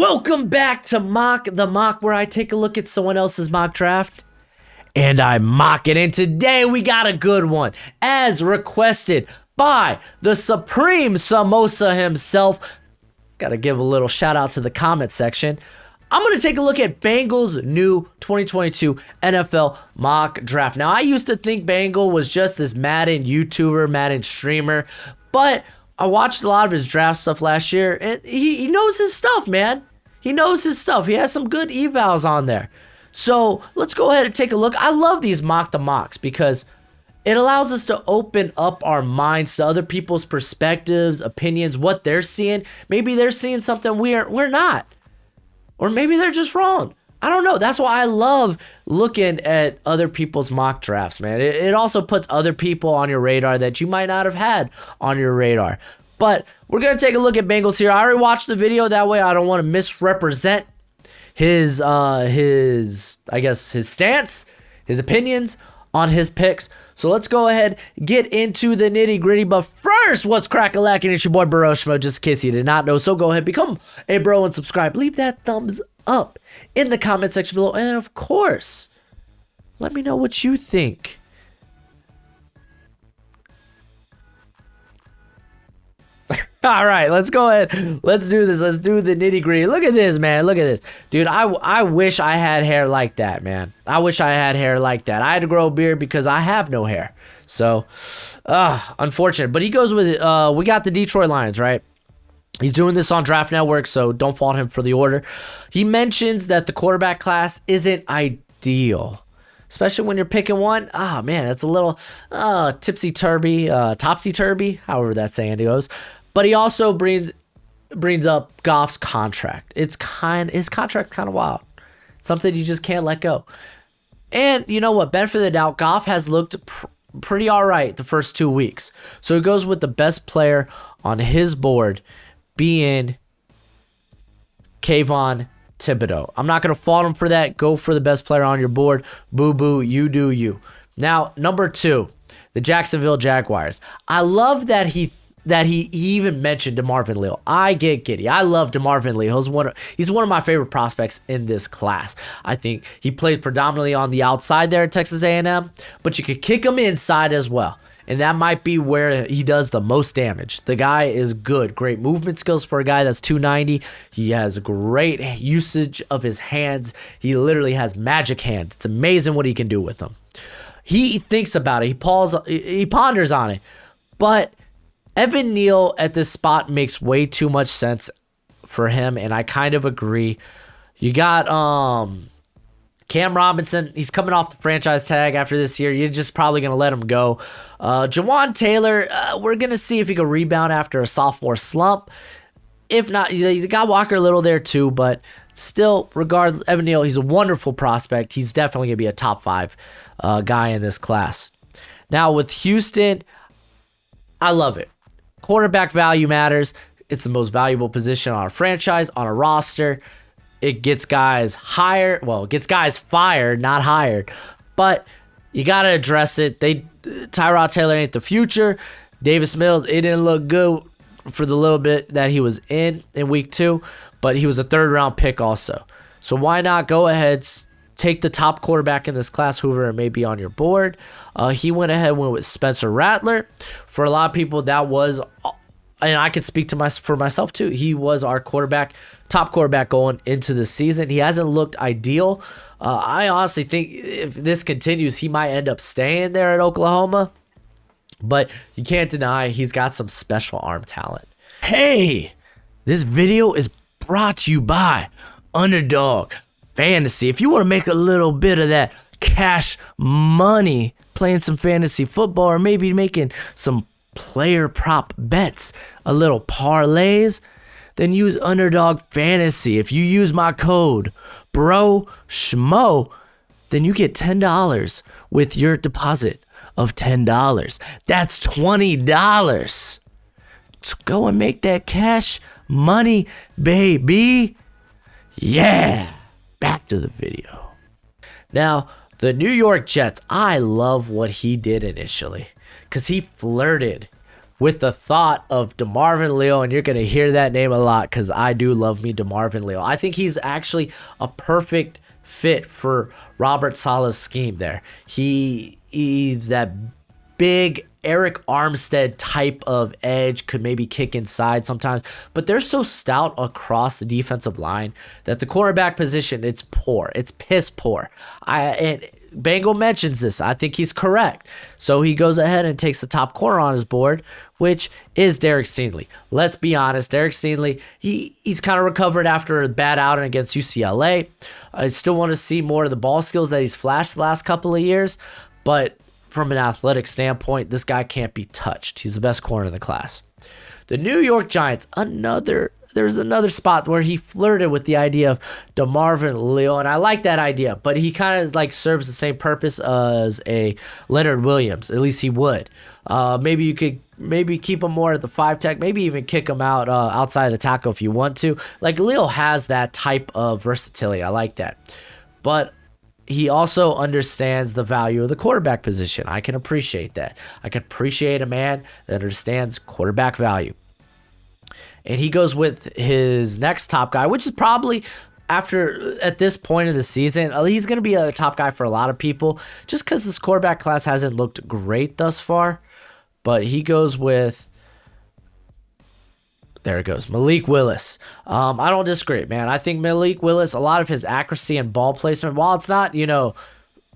Welcome back to Mock the Mock, where I take a look at someone else's mock draft and I mock it. And today we got a good one, as requested by the Supreme Samosa himself. Gotta give a little shout out to the comment section. I'm going to take a look at Bengals' new 2022 NFL mock draft. Now, I used to think Bengal was just this Madden YouTuber, Madden streamer, but I watched a lot of his draft stuff last year, and he knows his stuff, man. He knows his stuff. He has some good evals on there. So let's go ahead and take a look. I love these mock the mocks because it allows us to open up our minds to other people's perspectives, opinions, what they're seeing. Maybe they're seeing something we're not. Or maybe they're just wrong. I don't know. That's why I love looking at other people's mock drafts, man. It also puts other people on your radar that you might not have had on your radar. But we're going to take a look at Bengals here. I already watched the video. That way I don't want to misrepresent his stance, his opinions on his picks. So let's go ahead, get into the nitty gritty. But first, what's crack-a-lackin'? It's your boy Broshmo, just in case you did not know. So go ahead, become a bro and subscribe. Leave that thumbs up in the comment section below. And of course, let me know what you think. All right, let's go ahead. Let's do this. Let's do the nitty gritty. Look at this, man. Look at this. Dude, I wish I had hair like that, man. I wish I had hair like that. I had to grow a beard because I have no hair. So, unfortunate. But he goes with, we got the Detroit Lions, right? He's doing this on Draft Network, so don't fault him for the order. He mentions that the quarterback class isn't ideal, especially when you're picking one. Man, that's a little tipsy-turvy, topsy-turvy, however that saying goes. But he also brings up Goff's contract. His contract's kind of wild. Something you just can't let go. And you know what? Benefit of the doubt, Goff has looked pretty all right the first 2 weeks. So he goes with the best player on his board being Kayvon Thibodeau. I'm not going to fault him for that. Go for the best player on your board. Boo-boo, you do you. Now, number 2, the Jacksonville Jaguars. I love that he even mentioned DeMarvin Leal. I get giddy. I love DeMarvin Leal. He's one of my favorite prospects in this class. I think he plays predominantly on the outside there at Texas A&M, but you could kick him inside as well. And that might be where he does the most damage. The guy is good. Great movement skills for a guy that's 290. He has great usage of his hands. He literally has magic hands. It's amazing what he can do with them. He thinks about it. He ponders on it. But Evan Neal at this spot makes way too much sense for him, and I kind of agree. You got Cam Robinson. He's coming off the franchise tag after this year. You're just probably going to let him go. Jawan Taylor, we're going to see if he can rebound after a sophomore slump. If not, you got Walker Little there too, but still, regardless, Evan Neal, he's a wonderful prospect. He's definitely going to be a top 5 guy in this class. Now, with Houston, I love it. Quarterback value matters. It's the most valuable position on a franchise, on a roster. It gets guys hired. Well, it gets guys fired, not hired. But you got to address it. Tyrod Taylor ain't the future. Davis Mills, it didn't look good for the little bit that he was in week 2. But he was a 3rd-round pick also. So why not go ahead, take the top quarterback in this class, whoever it may be on your board. He went with Spencer Rattler. For a lot of people, that was, and I could speak for myself too, he was our top quarterback going into the season. He hasn't looked ideal. I honestly think if this continues, he might end up staying there at Oklahoma. But you can't deny he's got some special arm talent. Hey, this video is brought to you by Underdog Fantasy. If you want to make a little bit of that cash money playing some fantasy football, or maybe making some player prop bets, a little parlays, then use Underdog Fantasy. If you use my code BROSHMO, then you get $10 with your deposit of $10. That's $20. So go and make that cash money, baby. Yeah. Back to the video. Now, the New York Jets, I love what he did initially because he flirted with the thought of DeMarvin Leal, and you're going to hear that name a lot because I do love me DeMarvin Leal. I think he's actually a perfect fit for Robert Saleh's scheme there. He's that big Eric Armstead type of edge, could maybe kick inside sometimes, but they're so stout across the defensive line that the cornerback position, it's poor. It's piss poor. And Bengal mentions this. I think he's correct. So he goes ahead and takes the top corner on his board, which is Derek Stingley. Let's be honest, Derek Stingley, he's kind of recovered after a bad outing against UCLA. I still want to see more of the ball skills that he's flashed the last couple of years, but from an athletic standpoint, this guy can't be touched. He's the best corner in the class. The New York Giants, there's another spot where he flirted with the idea of DeMarvin Leal, and I like that idea, but he kind of like serves the same purpose as a Leonard Williams. At least he would. Maybe you could keep him more at the 5 tech, maybe even kick him out outside the tackle if you want to. Like Leal has that type of versatility. I like that. But he also understands the value of the quarterback position. I can appreciate that. I can appreciate a man that understands quarterback value. And he goes with his next top guy, which is probably at this point of the season, he's going to be a top guy for a lot of people just because this quarterback class hasn't looked great thus far. But he goes with, there it goes, Malik Willis. I don't disagree, man. I think Malik Willis, a lot of his accuracy and ball placement, while it's not,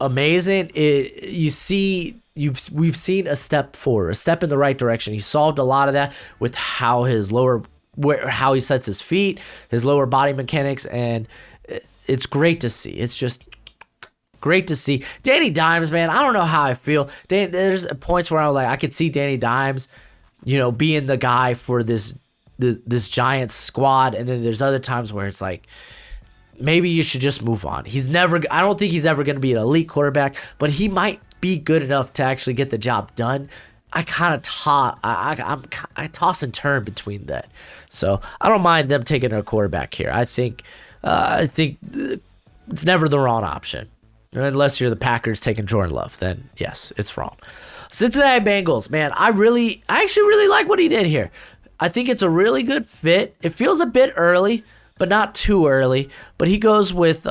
amazing, we've seen a step forward, a step in the right direction. He solved a lot of that with how he sets his feet, his lower body mechanics, and it's great to see. It's just great to see. Danny Dimes, man, I don't know how I feel. There's points where I'm like, I could see Danny Dimes, being the guy for this Giants squad, and then there's other times where it's like, maybe you should just move on. I don't think he's ever going to be an elite quarterback, but he might be good enough to actually get the job done. I toss and turn between that. So I don't mind them taking a quarterback here. I think it's never the wrong option. Unless you're the Packers taking Jordan Love, then yes, it's wrong. Cincinnati Bengals, man, I actually really like what he did here. I think it's a really good fit. It feels a bit early, but not too early. But he goes with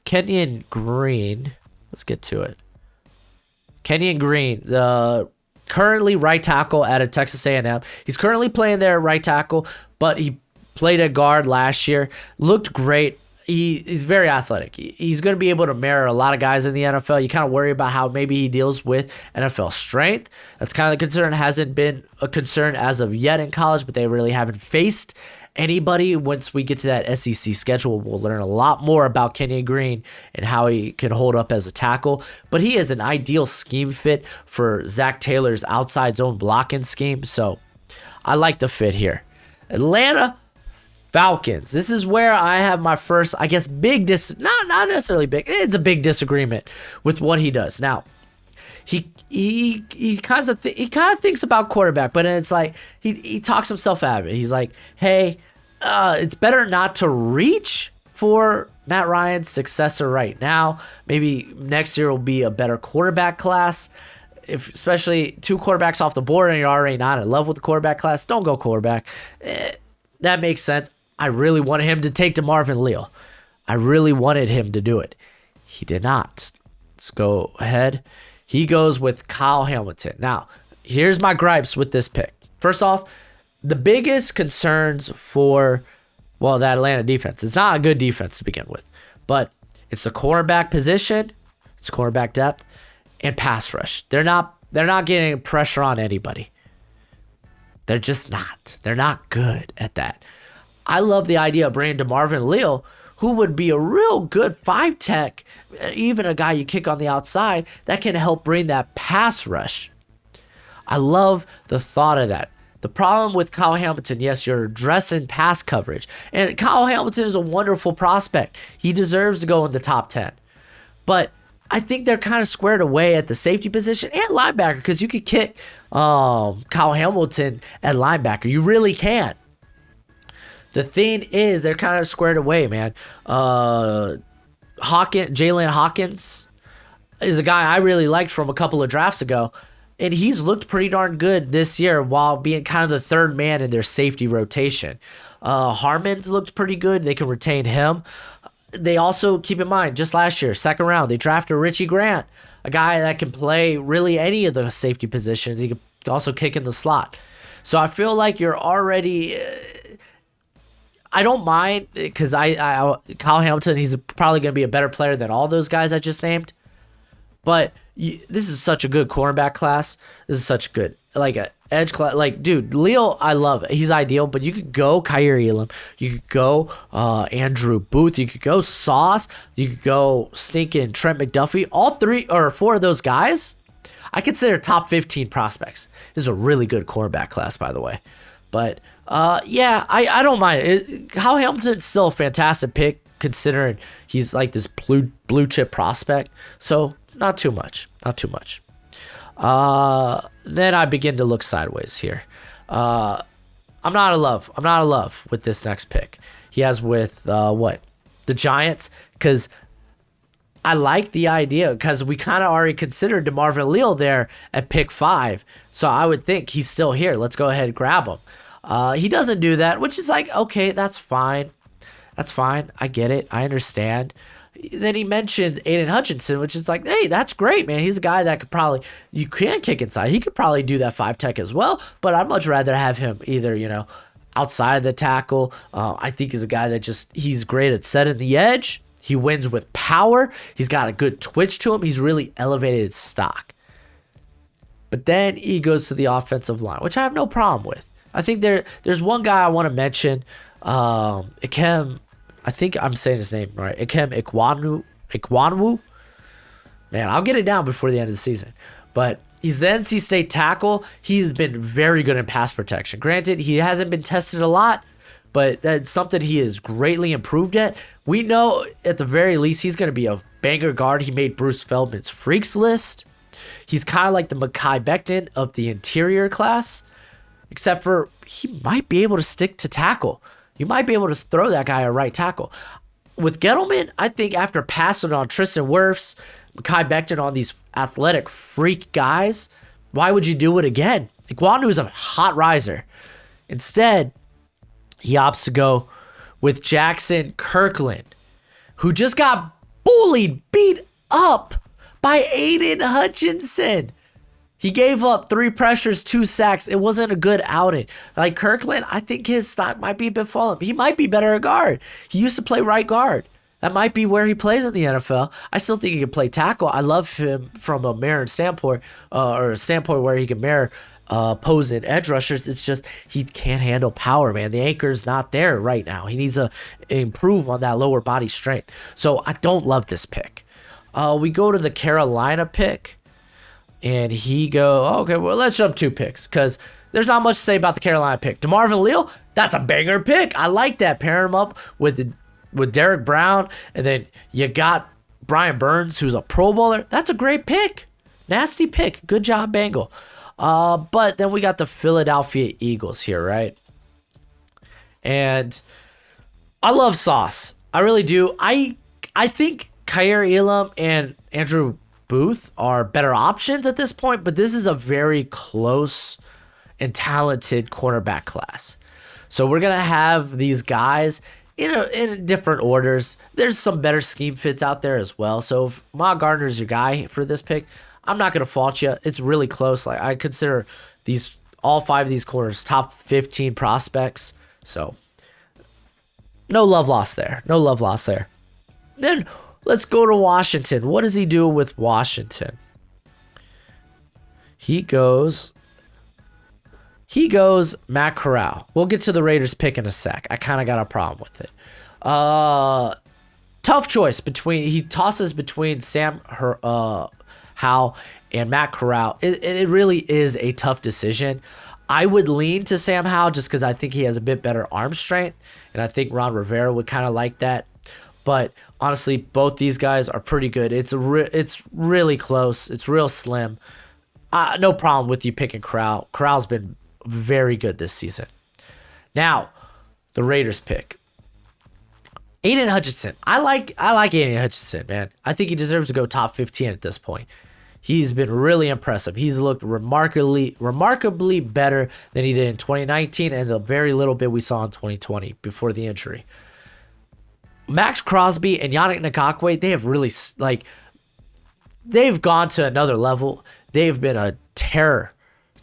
Kenyon Green. Let's get to it. Kenyon Green, the currently right tackle out of Texas A&M. He's currently playing there at right tackle, but he played at guard last year. Looked great. He's very athletic. He's going to be able to mirror a lot of guys in the NFL. You kind of worry about how maybe he deals with NFL strength. That's kind of the concern. It hasn't been a concern as of yet in college, but they really haven't faced anybody. Once we get to that SEC schedule, we'll learn a lot more about Kenyon Green and how he can hold up as a tackle. But he is an ideal scheme fit for Zach Taylor's outside zone blocking scheme. So I like the fit here. Atlanta Falcons. This is where I have my first, I guess, not necessarily big. It's a big disagreement with what he does. Now, he kind of thinks about quarterback, but it's like he talks himself out of it. He's like, hey, it's better not to reach for Matt Ryan's successor right now. Maybe next year will be a better quarterback class. Especially 2 quarterbacks off the board and you're already not in love with the quarterback class, don't go quarterback. That makes sense. I really wanted him to take DeMarvin Leal. I really wanted him to do it. He did not. Let's go ahead. He goes with Kyle Hamilton. Now, here's my gripes with this pick. First off, the biggest concerns for, that Atlanta defense. It's not a good defense to begin with, but it's the cornerback position, it's cornerback depth, and pass rush. They're not getting pressure on anybody. They're just not. They're not good at that. I love the idea of bringing DeMarvin Leal, who would be a real good 5 tech, even a guy you kick on the outside that can help bring that pass rush. I love the thought of that. The problem with Kyle Hamilton, yes, you're addressing pass coverage. And Kyle Hamilton is a wonderful prospect. He deserves to go in the top 10. But I think they're kind of squared away at the safety position and linebacker because you could kick Kyle Hamilton at linebacker. You really can. The thing is, they're kind of squared away, man. Jalen Hawkins is a guy I really liked from a couple of drafts ago. And he's looked pretty darn good this year while being kind of the third man in their safety rotation. Harmon's looked pretty good. They can retain him. They also, keep in mind, just last year, second round, they drafted Richie Grant, a guy that can play really any of the safety positions. He can also kick in the slot. So I feel like you're already... I don't mind because Kyle Hamilton, he's probably going to be a better player than all those guys I just named. But this is such a good cornerback class. This is such good, like a edge class. Like, dude, Leo, I love it. He's ideal, but you could go Kyer Elam. You could go Andrew Booth. You could go Sauce. You could go stinking Trent McDuffie. All 3 or 4 of those guys, I consider top 15 prospects. This is a really good cornerback class, by the way. But, yeah, I don't mind. Kyle Hamilton's still a fantastic pick considering he's like this blue chip prospect. So, not too much. Not too much. Then I begin to look sideways here. I'm not in love. I'm not in love with this next pick. He has with, the Giants. Because I like the idea because we kind of already considered DeMarvin Leal there at pick 5. So I would think he's still here. Let's go ahead and grab him. He doesn't do that, which is like, okay, that's fine. That's fine. I get it. I understand. Then he mentions Aiden Hutchinson, which is like, hey, that's great, man. He's a guy that could probably, you can kick inside. He could probably do that 5 tech as well, but I'd much rather have him either, outside of the tackle. I think he's a guy that he's great at setting the edge. He wins with power. He's got a good twitch to him. He's really elevated his stock. But then he goes to the offensive line, which I have no problem with. I think there's one guy I want to mention, Ikem. I think I'm saying his name right. Ikem Ikwanwu. Man, I'll get it down before the end of the season. But he's the NC State tackle. He's been very good in pass protection. Granted, he hasn't been tested a lot, but that's something he is greatly improved at. We know at the very least he's going to be a banger guard. He made Bruce Feldman's freaks list. He's kind of like the Mekhi Becton of the interior class, except for he might be able to stick to tackle. You might be able to throw that guy a right tackle. With Gettleman, I think after passing on Tristan Wirfs, Mekhi Becton on these athletic freak guys, why would you do it again? Ikwanwu is a hot riser. Instead, he opts to go with Jackson Kirkland, who just got beat up by Aiden Hutchinson. He gave up 3 pressures, 2 sacks. It wasn't a good outing. Like Kirkland, I think his stock might be a bit fallen. He might be better at guard. He used to play right guard. That might be where he plays in the NFL. I still think he can play tackle. I love him from a mirror standpoint, or a standpoint where he can mirror opposing edge rushers. It's just he can't handle power, man. The anchor's not there right now. He needs to improve on that lower body strength. So I don't love this pick. We go to the Carolina pick. And okay, well, let's jump 2 picks because there's not much to say about the Carolina pick. DeMarvin Leal, that's a banger pick. I like that. Pairing him up with Derek Brown, and then you got Brian Burns, who's a Pro Bowler. That's a great pick. Nasty pick. Good job, Bengal. But then we got the Philadelphia Eagles here, right? And I love Sauce. I really do. I think Kyer Elam and Andrew Booth are better options at this point, but this is a very close and talented cornerback class. So we're going to have these guys in different orders. There's some better scheme fits out there as well. So if Ma Gardner's your guy for this pick, I'm not going to fault you. It's really close. Like I consider all 5 of these corners top 15 prospects. So no love lost there. No love lost there. Then let's go to Washington. What does he do with Washington? He goes Matt Corral. We'll get to the Raiders pick in a sec. I kind of got a problem with it. Tough choice he tosses between Sam Howell and Matt Corral. It really is a tough decision. I would lean to Sam Howell just because I think he has a bit better arm strength, and I think Ron Rivera would kind of like that. But honestly, both these guys are pretty good. It's really close. It's real slim. No problem with you picking Corral. Corral's been very good this season. Now, the Raiders pick. Aiden Hutchinson. I like Aiden Hutchinson, man. I think he deserves to go top 15 at this point. He's been really impressive. He's looked remarkably better than he did in 2019 and the very little bit we saw in 2020 before the injury. Max Crosby and Yannick Ngakoue, they have really, they've gone to another level. They've been a terror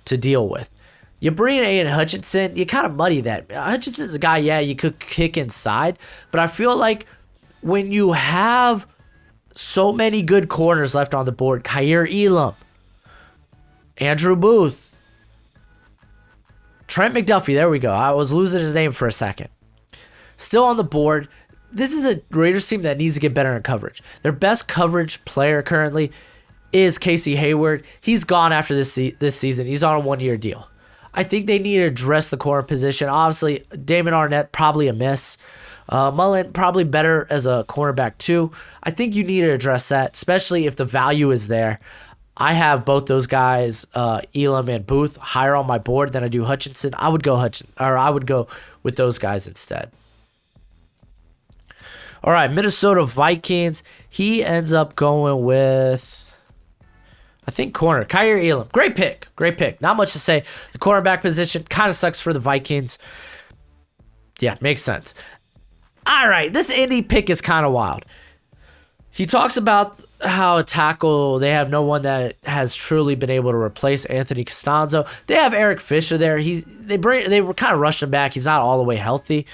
to deal with. You bring in Aiden Hutchinson, you kind of muddy that. Hutchinson's a guy, yeah, you could kick inside, but I feel like when you have so many good corners left on the board, Kaiir Elam, Andrew Booth, Trent McDuffie, there we go. I was losing his name for a second. Still on the board. This is a Raiders team that needs to get better in coverage. Their best coverage player currently is Casey Hayward. He's gone after this season. He's on a 1-year deal. I think they need to address the corner position. Obviously, Damon Arnett, probably a miss. Mullen, probably better as a cornerback too. I think you need to address that, especially if the value is there. I have both those guys, Elam and Booth, higher on my board than I do Hutchinson. I would go with those guys instead. All right, Minnesota Vikings. He ends up going with, I think, corner. Kaiir Elam. Great pick. Not much to say. The cornerback position kind of sucks for the Vikings. Yeah, makes sense. All right, this Indy pick is kind of wild. He talks about how a tackle, they have no one that has truly been able to replace Anthony Costanzo. They have Eric Fisher there. They were kind of rushed him back. He's not all the way healthy.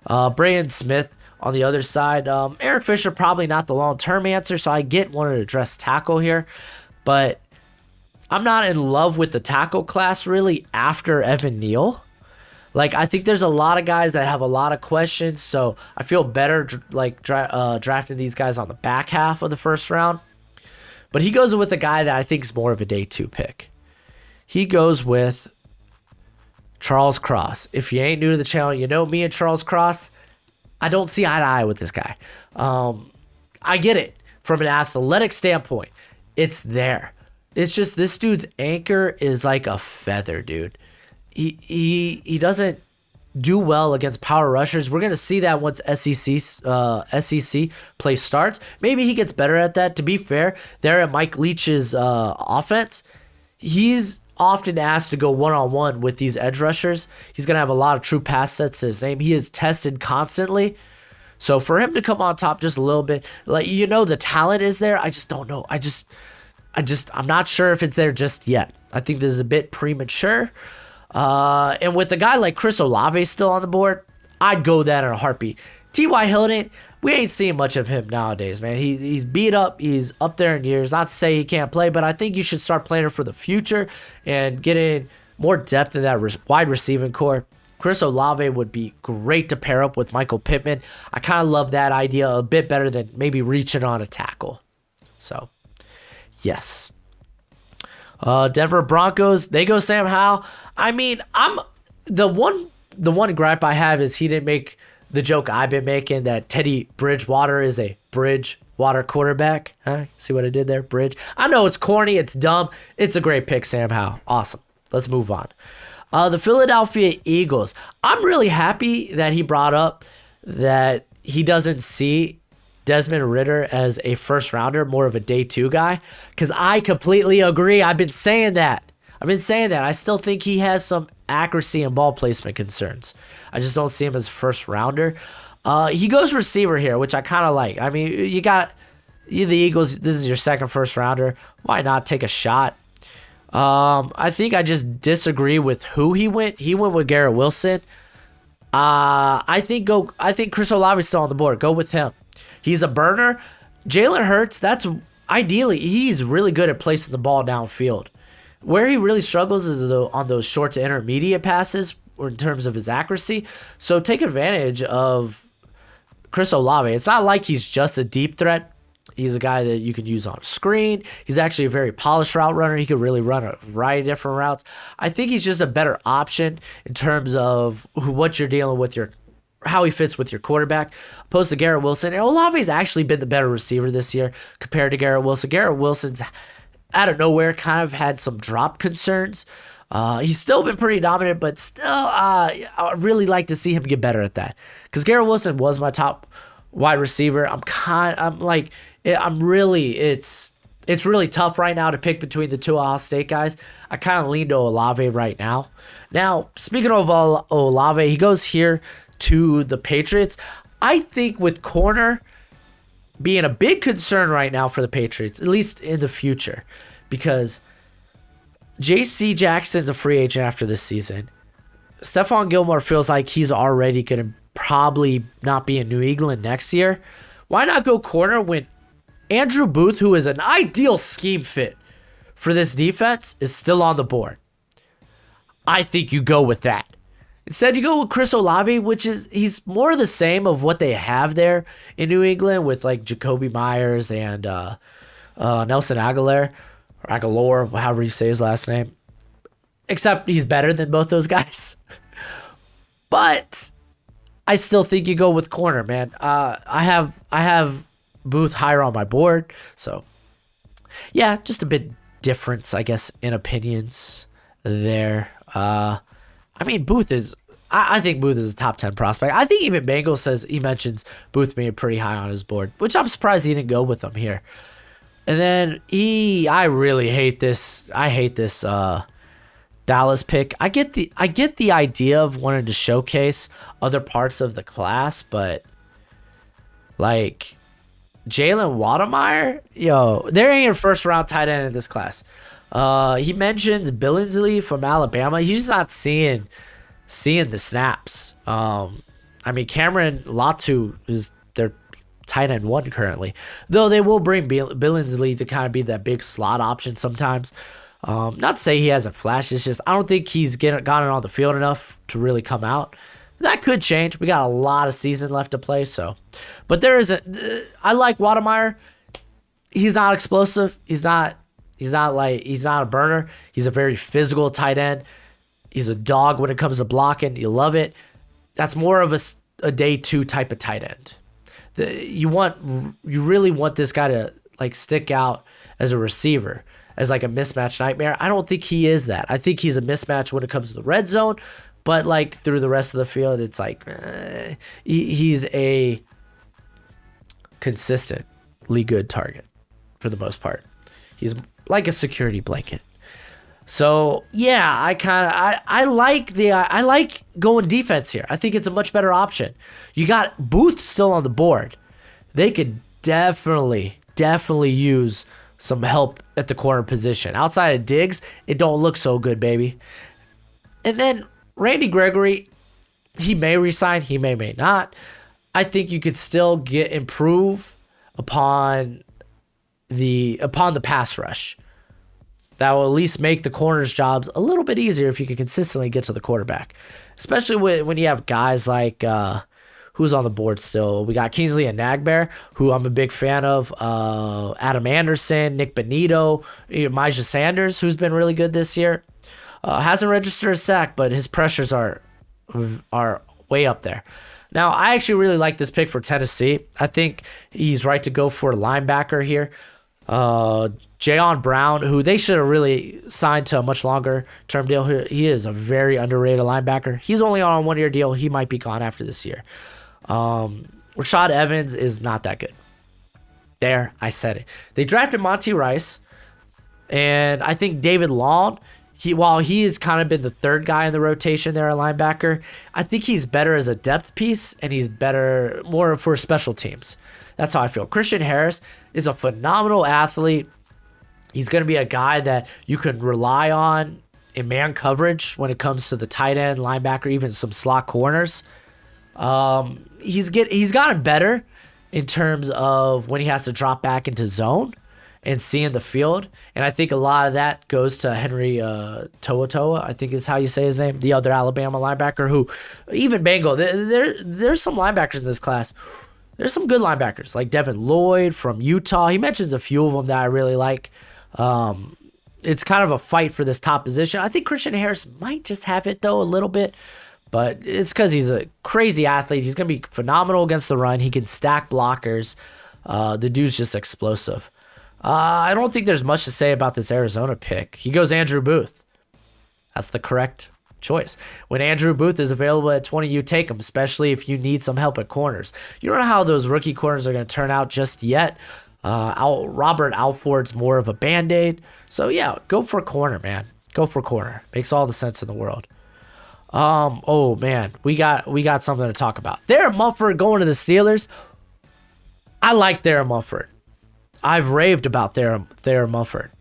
Braden Smith on the other side. Eric Fisher, probably not the long-term answer, so I get wanting to address tackle here. But I'm not in love with the tackle class really after Evan Neal. I think there's a lot of guys that have a lot of questions, so I feel better drafting these guys on the back half of the first round. But he goes with a guy that I think is more of a day 2 pick. He goes with Charles Cross. If you ain't new to the channel, you know me and Charles Cross. I don't see eye to eye with this guy. I get it. From an athletic standpoint, it's there. It's just this dude's anchor is like a feather, dude. He doesn't do well against power rushers. We're gonna see that once SEC play starts. Maybe he gets better at that. To be fair, there at Mike Leach's offense, he's often asked to go one-on-one with these edge rushers. He's gonna have a lot of true pass sets to his name. He is tested constantly. So for him to come on top just a little bit, the talent is there. I just don't know. I'm not sure if it's there just yet. I think this is a bit premature. And with a guy like Chris Olave still on the board, I'd go that in a heartbeat. T.Y. Hilton, we ain't seeing much of him nowadays, man. He's beat up. He's up there in years. Not to say he can't play, but I think you should start playing for the future and getting more depth in that wide receiving core. Chris Olave would be great to pair up with Michael Pittman. I kind of love that idea a bit better than maybe reaching on a tackle. So, yes. Denver Broncos, they go Sam Howell. I mean, the one gripe I have is he didn't make the joke I've been making that Teddy Bridgewater is a Bridgewater quarterback. Huh? See what I did there? Bridge. I know it's corny, it's dumb. It's a great pick, Sam Howell. Awesome. Let's move on. The Philadelphia Eagles. I'm really happy that he brought up that he doesn't see Desmond Ridder as a first rounder, more of a day 2 guy, because I completely agree. I've been saying that. I still think he has some accuracy and ball placement concerns. I just don't see him as a first rounder. He goes receiver here, which I kind of like. I mean, you the Eagles. This is your second first rounder. Why not take a shot? I think I just disagree with who he went. He went with Garrett Wilson. I think Chris Olave's still on the board. Go with him. He's a burner. Jalen Hurts, ideally, he's really good at placing the ball downfield. Where he really struggles is on those short to intermediate passes or in terms of his accuracy. So take advantage of Chris Olave. It's not like he's just a deep threat. He's a guy that you can use on a screen. He's actually a very polished route runner. He could really run a variety of different routes. I think he's just a better option in terms of what you're dealing with, how he fits with your quarterback, opposed to Garrett Wilson. And Olave's actually been the better receiver this year compared to Garrett Wilson. Garrett Wilson's out of nowhere kind of had some drop concerns. He's still been pretty dominant, but still, I really like to see him get better at that. Because Garrett Wilson was my top wide receiver. it's really tough right now to pick between the two Ohio State guys. I kind of lean to Olave right now. Now, speaking of Olave, he goes here to the Patriots. I think with corner being a big concern right now for the Patriots, at least in the future, because J.C. Jackson's a free agent after this season. Stephon Gilmore feels like he's already going to probably not be in New England next year. Why not go corner when Andrew Booth, who is an ideal scheme fit for this defense, is still on the board? I think you go with that. Instead, you go with Chris Olave, which is, he's more the same of what they have there in New England with like Jacoby Myers and Nelson Aguilar, or Aguilar, however you say his last name. Except he's better than both those guys. But I still think you go with corner, man. I have Booth higher on my board. So, yeah, just a bit difference, I guess, in opinions there. I mean, Booth is... I think Booth is a top 10 prospect. I think even Bengal says he mentions Booth being pretty high on his board, which I'm surprised he didn't go with him here. And then I really hate this. I hate this Dallas pick. I get the idea of wanting to showcase other parts of the class, but like Jalen Wademeyer, there ain't a first round tight end in this class. He mentions Billingsley from Alabama. He's just not seeing the snaps. I mean, Cameron Latu is their tight end one currently, though they will bring Billingsley to kind of be that big slot option sometimes. Not to say he hasn't flashed. It's just I don't think he's gotten on the field enough to really come out. That could change. We got a lot of season left to play, so. But there is I like Wademeyer. He's not explosive. He's not a burner. He's a very physical tight end. He's a dog when it comes to blocking. You love it. That's more of a day two type of tight end. You really want this guy to like stick out as a receiver, as like a mismatch nightmare. I don't think he is that. I think he's a mismatch when it comes to the red zone, but like through the rest of the field, it's like he's a consistently good target for the most part. He's like a security blanket. So yeah, I like going defense here. I think it's a much better option. You got Booth still on the board. They could definitely use some help at the corner position. Outside of Diggs, it don't look so good, baby. And then Randy Gregory, he may resign, he may not. I think you could still improve upon the pass rush. That will at least make the corners' jobs a little bit easier if you can consistently get to the quarterback. Especially when you have guys like, who's on the board still? We got Kingsley and Nagbear, who I'm a big fan of. Adam Anderson, Nick Benito, Myjah Sanders, who's been really good this year. Hasn't registered a sack, but his pressures are way up there. Now, I actually really like this pick for Tennessee. I think he's right to go for a linebacker here. Jayon Brown, who they should have really signed to a much longer term deal here. He is a very underrated linebacker. He's only on a 1 year deal. He might be gone after this year. Rashad Evans is not that good. There, I said it. They drafted Monty Rice, and I think David Long, while he has kind of been the third guy in the rotation there at linebacker, I think he's better as a depth piece, and he's better more for special teams. That's how I feel. Christian Harris is a phenomenal athlete. He's going to be a guy that you can rely on in man coverage when it comes to the tight end, linebacker, even some slot corners. He's gotten better in terms of when he has to drop back into zone and seeing the field. And I think a lot of that goes to Henry Toa, I think is how you say his name, the other Alabama linebacker who, even Bengal, there's some linebackers in this class. There's some good linebackers like Devin Lloyd from Utah. He mentions a few of them that I really like. It's kind of a fight for this top position. I think Christian Harris might just have it, though, a little bit. But it's because he's a crazy athlete. He's going to be phenomenal against the run. He can stack blockers. The dude's just explosive. I don't think there's much to say about this Arizona pick. He goes Andrew Booth. That's the correct choice. When Andrew Booth is available at 20, you take him, especially if you need some help at corners. You don't know how those rookie corners are going to turn out just yet. Robert Alford's more of a Band-Aid. So yeah, go for corner, man. Go for corner. Makes all the sense in the world. Oh man, we got something to talk about. Theron Mumford going to the Steelers. I like Theron Mumford. I've raved about Theron Mumford.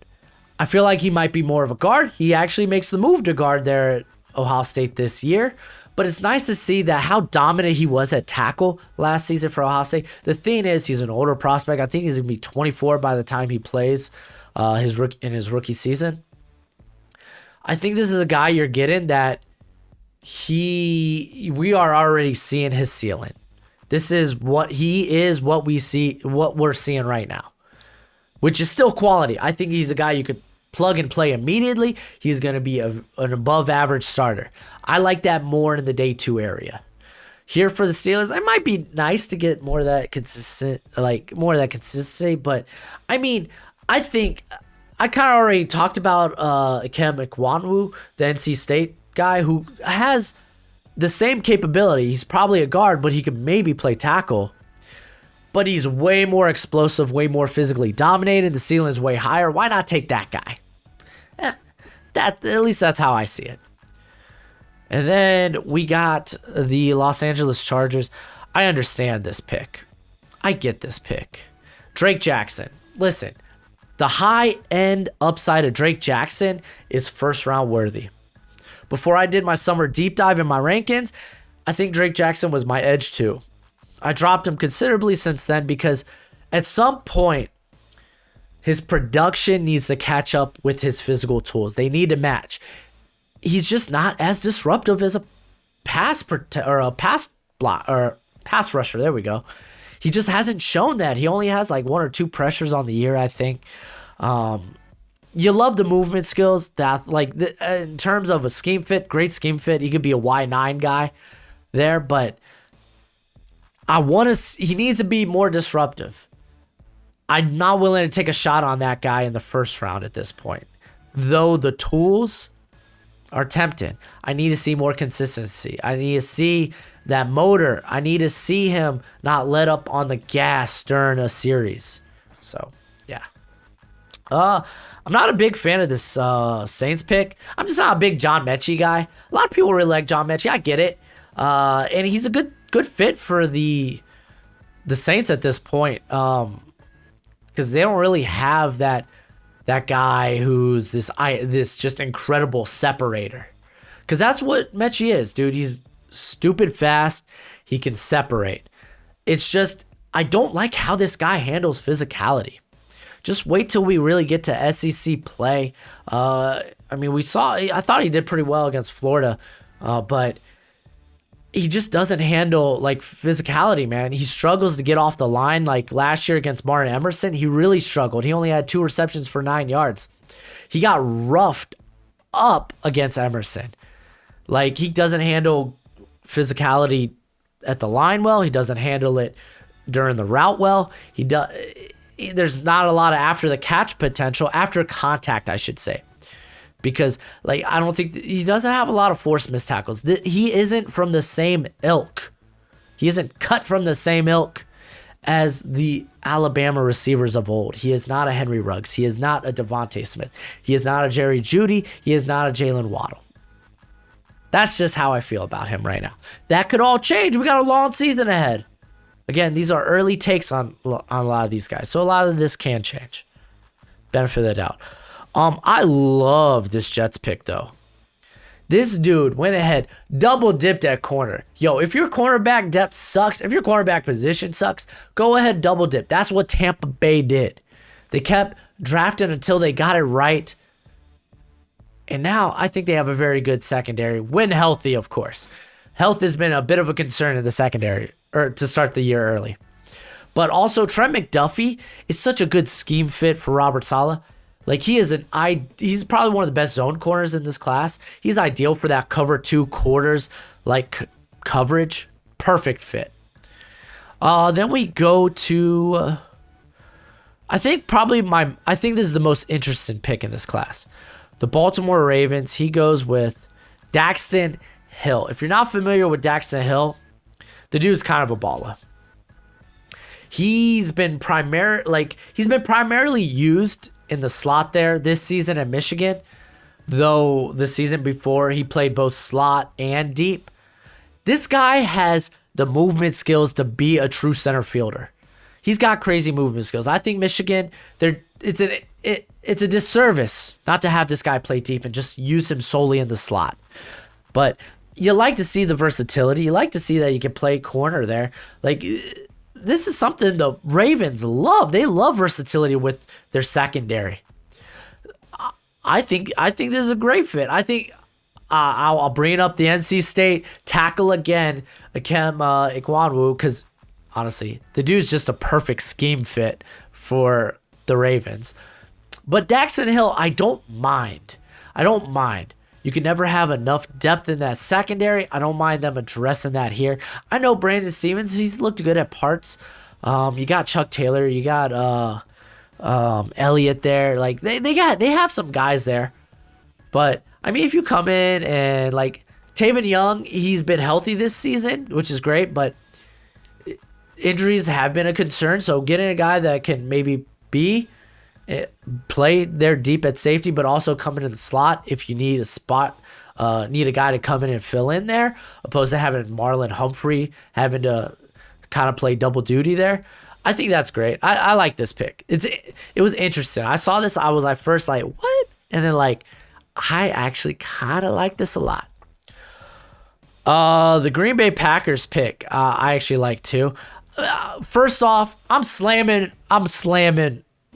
I feel like he might be more of a guard. He actually makes the move to guard there at Ohio State this year. But it's nice to see that how dominant he was at tackle last season for Ohio State. The thing is, he's an older prospect. I think he's going to be 24 by the time he plays in his rookie season. I think this is a guy you're getting that we are already seeing his ceiling. This is what we're seeing right now, which is still quality. I think he's a guy you could plug and play immediately. He's going to be an above average starter. I like that more in the day 2 area. Here for the Steelers, it might be nice to get more of that consistency, but I mean, I think I kind of already talked about Ikem Ekwonu, the NC State guy who has the same capability. He's probably a guard, but he could maybe play tackle. But he's way more explosive, way more physically dominated. The ceiling's way higher. Why not take that guy? At least that's how I see it. And then we got the Los Angeles Chargers. I understand this pick. I get this pick. Drake Jackson. Listen, the high-end upside of Drake Jackson is first-round worthy. Before I did my summer deep dive in my rankings, I think Drake Jackson was my edge too. I dropped him considerably since then because at some point, his production needs to catch up with his physical tools. They need to match. He's just not as disruptive as a pass rusher. There we go. He just hasn't shown that. He only has like 1 or 2 pressures on the year, I think. You love the movement skills. That in terms of a scheme fit, great scheme fit. He could be a Y9 guy there, but he needs to be more disruptive. I'm not willing to take a shot on that guy in the first round at this point. Though the tools are tempting. I need to see more consistency. I need to see that motor. I need to see him not let up on the gas during a series. So, yeah. I'm not a big fan of this Saints pick. I'm just not a big John Mechie guy. A lot of people really like John Mechie. I get it. And he's a good fit for the Saints at this point. Because they don't really have that guy who's this just incredible separator. Because that's what Mechie is, dude. He's stupid fast. He can separate. It's just, I don't like how this guy handles physicality. Just wait till we really get to SEC play. I thought he did pretty well against Florida, but he just doesn't handle like physicality, man. He struggles to get off the line. Like last year against Martin Emerson, he really struggled. He only had 2 receptions for 9 yards. He got roughed up against Emerson. Like he doesn't handle physicality at the line well. He doesn't handle it during the route well. There's not a lot of after the catch potential, after contact, I should say. Because, I don't think he doesn't have a lot of forced missed tackles. He isn't from the same ilk. He isn't cut from the same ilk as the Alabama receivers of old. He is not a Henry Ruggs. He is not a Devontae Smith. He is not a Jerry Jeudy. He is not a Jalen Waddle. That's just how I feel about him right now. That could all change. We got a long season ahead. Again, these are early takes on a lot of these guys. So a lot of this can change. Benefit of the doubt. I love this Jets pick, though. This dude went ahead, double dipped at corner. Yo, if your cornerback depth sucks, if your cornerback position sucks, go ahead, double dip. That's what Tampa Bay did. They kept drafting until they got it right. And now I think they have a very good secondary, when healthy, of course. Health has been a bit of a concern in the secondary, or to start the year early. But also, Trent McDuffie is such a good scheme fit for Robert Saleh. Like, he's probably one of the best zone corners in this class. He's ideal for that cover 2 quarters, coverage. Perfect fit. Then we go to, I think this is the most interesting pick in this class. The Baltimore Ravens, he goes with Daxton Hill. If you're not familiar with Daxton Hill, the dude's kind of a baller. He's been primarily used in the slot there this season at Michigan, though the season before he played both slot and deep. This guy has the movement skills to be a true center fielder. He's got crazy movement skills. I think Michigan, it's a disservice not to have this guy play deep and just use him solely in the slot. But you like to see the versatility. You like to see that you can play corner there. Like, this is something the Ravens love. They love versatility with their secondary. I think this is a great fit. I think I'll bring up the NC State tackle again, Akem Ikwanwu, because honestly, the dude's just a perfect scheme fit for the Ravens. But Daxton Hill, I don't mind. You can never have enough depth in that secondary. I don't mind them addressing that here. I know Brandon Stevens, he's looked good at parts. You got Chuck Taylor, you got Elliott there. Like they have some guys there. But I mean, if you come in and like Taven Young, he's been healthy this season, which is great, but injuries have been a concern. So getting a guy that can maybe play there deep at safety, but also come into the slot if you need a spot, need a guy to come in and fill in there, opposed to having Marlon Humphrey having to kind of play double duty there. I think that's great. I like this pick. It was interesting. I saw this. I was like first like, what? And then like, I actually kind of like this a lot. The Green Bay Packers pick, I actually like too. First off, I'm slamming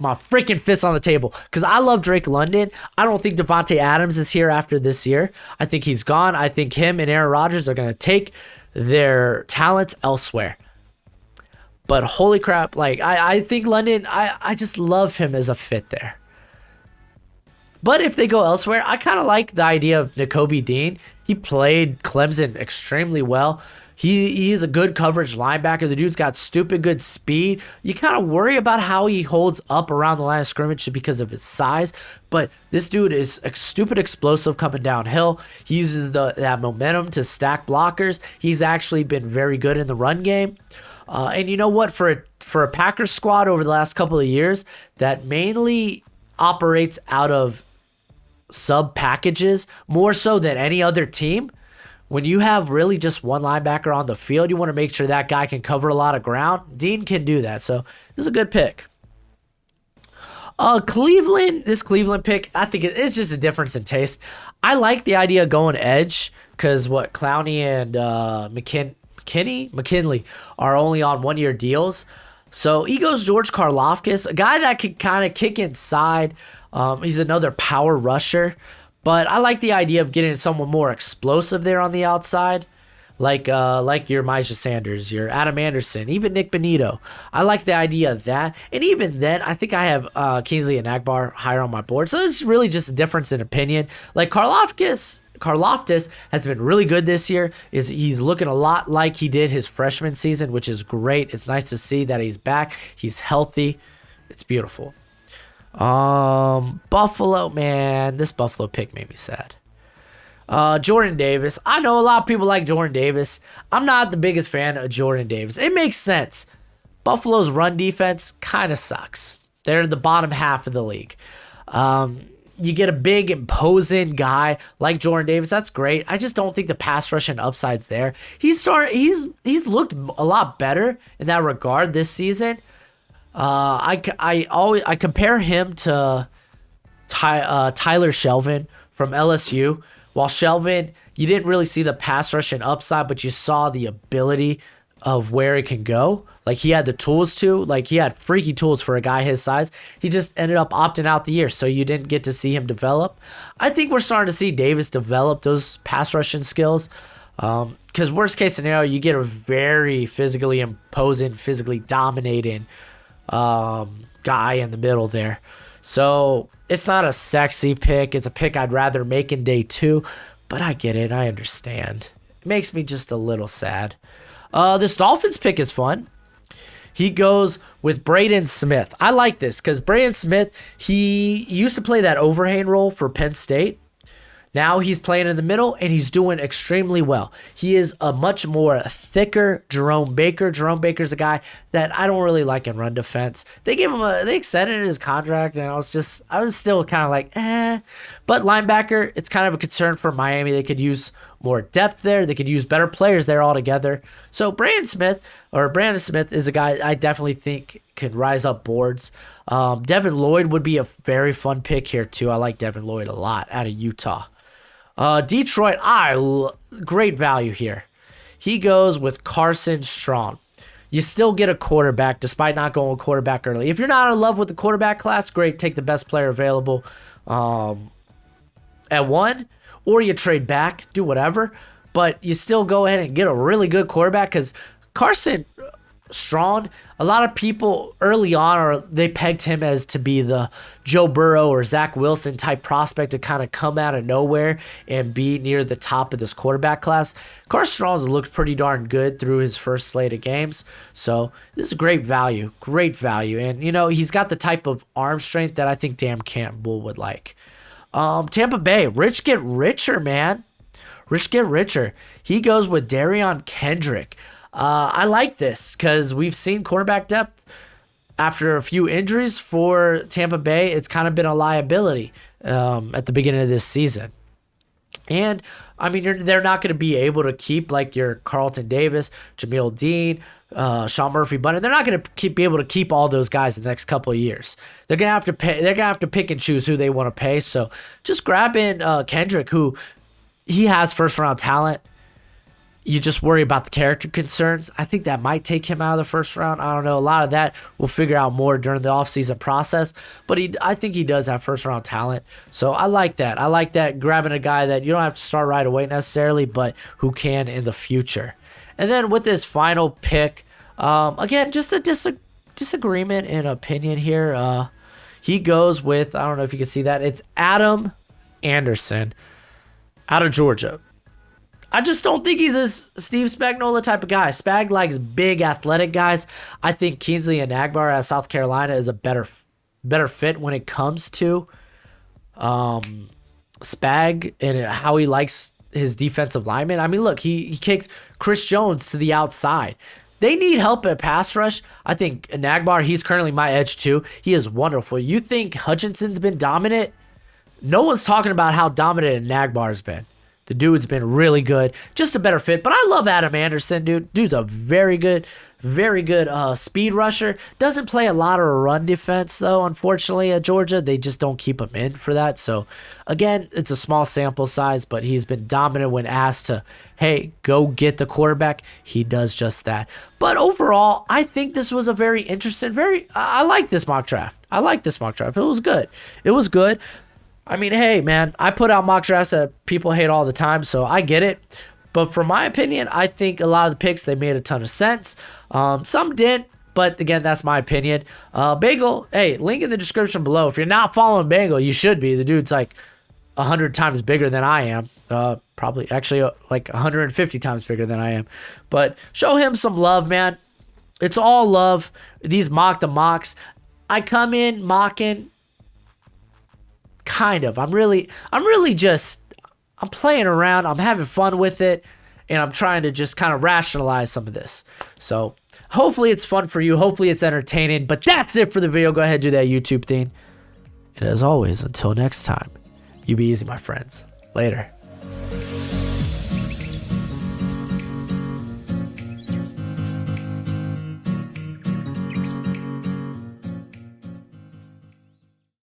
my freaking fist on the table because I love Drake London. I don't think Devontae Adams is here after this year. I think he's gone. I think him and Aaron Rodgers are going to take their talents elsewhere. But holy crap, like I think London, I just love him as a fit there. But if they go elsewhere, I kind of like the idea of Nakobe Dean. He played Clemson extremely well. He is a good coverage linebacker. The dude's got stupid good speed. You kind of worry about how he holds up around the line of scrimmage because of his size. But this dude is stupid explosive coming downhill. He uses that momentum to stack blockers. He's actually been very good in the run game. And you know what? For a Packers squad over the last couple of years that mainly operates out of sub packages more so than any other team, when you have really just one linebacker on the field, you want to make sure that guy can cover a lot of ground. Dean can do that, so this is a good pick. This Cleveland pick, I think it's just a difference in taste. I like the idea of going edge because Clowney and McKinley are only on 1-year deals. So he goes George Karlaftis, a guy that can kind of kick inside. He's another power rusher. But I like the idea of getting someone more explosive there on the outside, like your Myjah Sanders, your Adam Anderson, even Nick Benito. I like the idea of that. And even then, I think I have Kingsley and Agbar higher on my board. So it's really just a difference in opinion. Like Karlaftis has been really good this year. He's looking a lot like he did his freshman season, which is great. It's nice to see that he's back. He's healthy. It's beautiful. Buffalo, man, this Buffalo pick made me sad. Jordan Davis. I know a lot of people like Jordan Davis. I'm not the biggest fan of Jordan Davis. It makes sense. Buffalo's run defense kind of sucks. They're in the bottom half of the league. You get a big, imposing guy like Jordan Davis. That's great. I just don't think the pass rush and upside's there. He's looked a lot better in that regard this season. I compare him to Tyler Shelvin from LSU. While Shelvin, you didn't really see the pass rush and upside, but you saw the ability of where it can go. Like he had the tools to, like he had freaky tools for a guy his size. He just ended up opting out the year, so you didn't get to see him develop. I think we're starting to see Davis develop those pass rushing skills. Because worst case scenario, you get a very physically imposing, physically dominating guy in the middle there. So it's not a sexy pick. It's a pick I'd rather make in day 2, but I get it. I understand. It makes me just a little sad. This Dolphins pick is fun. He goes with Braden Smith. I like this because Braden Smith, he used to play that overhand role for Penn State. Now he's playing in the middle, and he's doing extremely well. He is a much more thicker Jerome Baker. Jerome Baker's a guy that I don't really like in run defense. They extended his contract, and I was still kind of like, eh. But linebacker, it's kind of a concern for Miami. They could use more depth there. They could use better players there altogether. So Brandon Smith is a guy I definitely think can rise up boards. Devin Lloyd would be a very fun pick here too. I like Devin Lloyd a lot out of Utah. Detroit, great value here. He goes with Carson Strong. You still get a quarterback despite not going with quarterback early. If you're not in love with the quarterback class, great, take the best player available at 1, or you trade back, do whatever. But you still go ahead and get a really good quarterback because Carson Strong, a lot of people early on they pegged him as to be the Joe Burrow or Zach Wilson type prospect to kind of come out of nowhere and be near the top of this quarterback class. Carson Strong's looked pretty darn good through his first slate of games, so this is great value, and he's got the type of arm strength that I think Dan Campbell would like. Tampa Bay, rich get richer, man. Rich get richer. He goes with Darion Kendrick. I like this because we've seen quarterback depth after a few injuries for Tampa Bay. It's kind of been a liability at the beginning of this season. And, I mean, they're not going to be able to keep like your Carlton Davis, Jamil Dean, Sean Murphy-Bunting. They're not going to be able to keep all those guys in the next couple of years. They're going to have to pay. They're going to have to pick and choose who they want to pay. So just grab in Kendrick, who he has first-round talent. You just worry about the character concerns. I think that might take him out of the first round. I don't know. A lot of that we'll figure out more during the offseason process. But I think he does have first-round talent. So I like that. I like that, grabbing a guy that you don't have to start right away necessarily, but who can in the future. And then with this final pick, again, just a disagreement in opinion here. He goes with, I don't know if you can see that, it's Adam Anderson out of Georgia. I just don't think he's a Steve Spagnuolo type of guy. Spag likes big, athletic guys. I think Kingsley Enagbare out of South Carolina is a better fit when it comes to Spag and how he likes his defensive linemen. I mean, look, he kicked Chris Jones to the outside. They need help at pass rush. I think Enagbare, he's currently my edge too. He is wonderful. You think Hutchinson's been dominant? No one's talking about how dominant Enagbare's been. The dude's been really good. Just a better fit. But I love Adam Anderson, dude. Dude's a very good speed rusher. Doesn't play a lot of run defense, though, unfortunately, at Georgia. They just don't keep him in for that. So, again, it's a small sample size, but he's been dominant when asked to, hey, go get the quarterback. He does just that. But overall, I think this was a very interesting, I like this mock draft. It was good. I mean, hey, man, I put out mock drafts that people hate all the time, so I get it. But from my opinion, I think a lot of the picks, they made a ton of sense. Some didn't, but again, that's my opinion. Bengal, hey, link in the description below. If you're not following Bengal, you should be. The dude's like 100 times bigger than I am. Probably, actually, like 150 times bigger than I am. But show him some love, man. It's all love. These mocks. I come in mocking. Kind of. I'm playing around. I'm having fun with it, and I'm trying to just kind of rationalize some of this. So hopefully it's fun for you. Hopefully it's entertaining. But that's it for the video. Go ahead and do that YouTube thing. And as always, until next time, you be easy, my friends. Later.